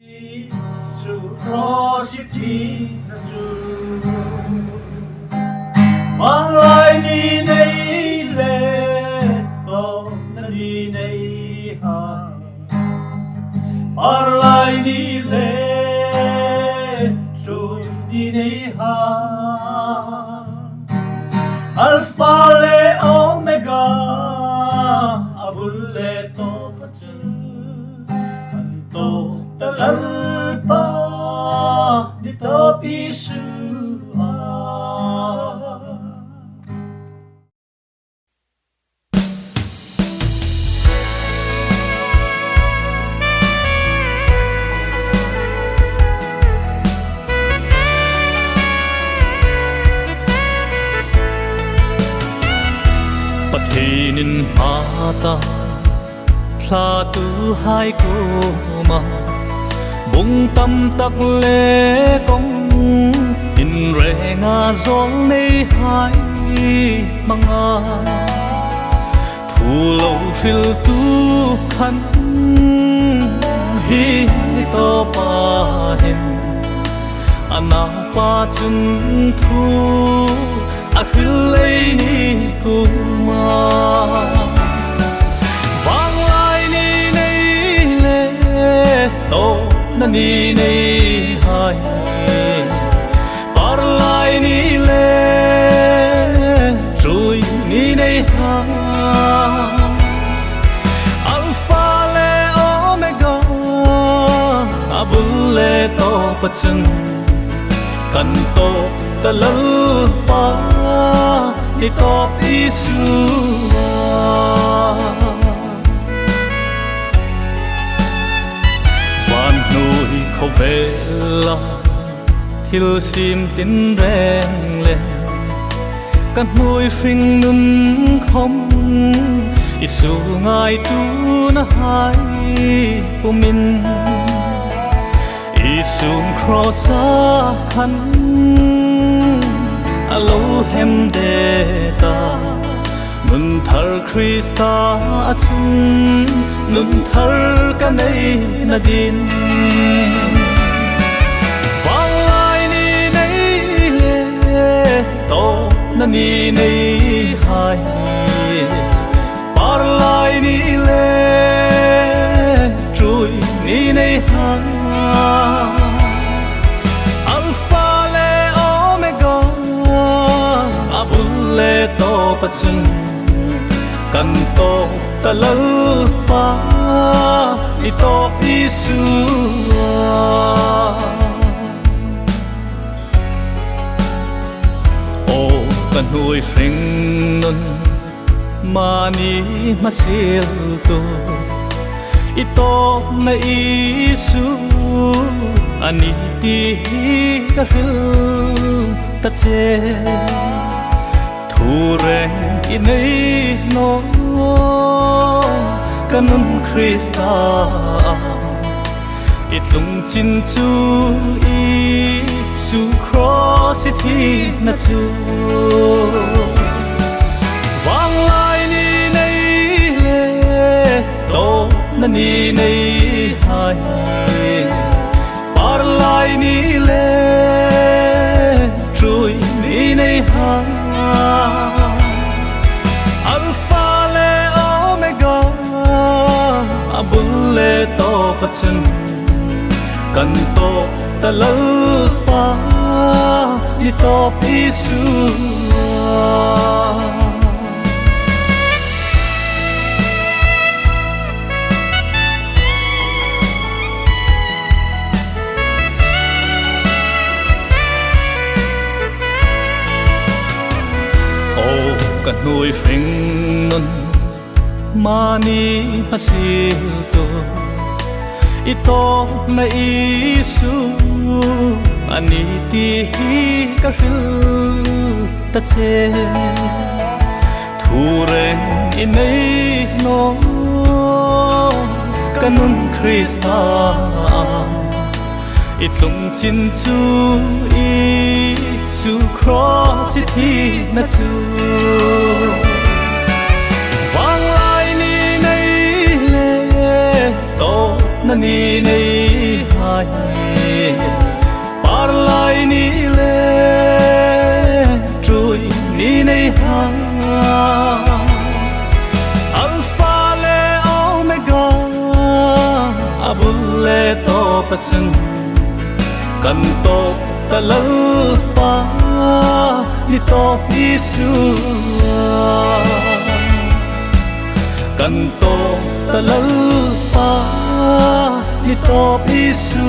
Su prositi na tu mang lai ni nei le to na ni nei hai par lai ni le tu ni nei ha alpha le omega abul le to pachun anto Talpa dito pisua Patinin mata Tla tu hai ko ma bung tâm tắc lệ công in re nga zong nei hai mang a thu lâu phil tu khăn hi to pa hen ana pa chun thu a khil lei ni kuma vang lai ni nei le to na ni nei hai par lai ni le trui ni nei ha alpha le omega abul le to pachun kan to talal pa ni to isua khâu về la thil sim tin rèn lên căn môi phình nun không isu ngai tu na hai của mình isu cross a khăn alo hem de ta nun thar Krista achun nun thar ka nei na din vang lai ni nei le to na ni nei hai par lai ni le trui ni nei ha alpha le omega abul le to pachun kan to talal pa ito isua o kan hui hring nun mani masil tu ito na isu ani ti ka hil ta che thu reng inay no kanun Krista itlung chin chu i su cross thi na chu vang lai ni nei le to na ni nei hai par lai ni le trui ni nei ha alpha le omega abul le to pachun kan to talal pa ni to pisua kan nuôi phình nun mani hasil to ito na isu ani ti ka hil ta che thu reng inay no kanun Krista itlung chin chu i su cross thi na chu vang lai ni nei le to na ni nei hai pachin kan to talal pa ni to Isu kan to talal pa ni to Isu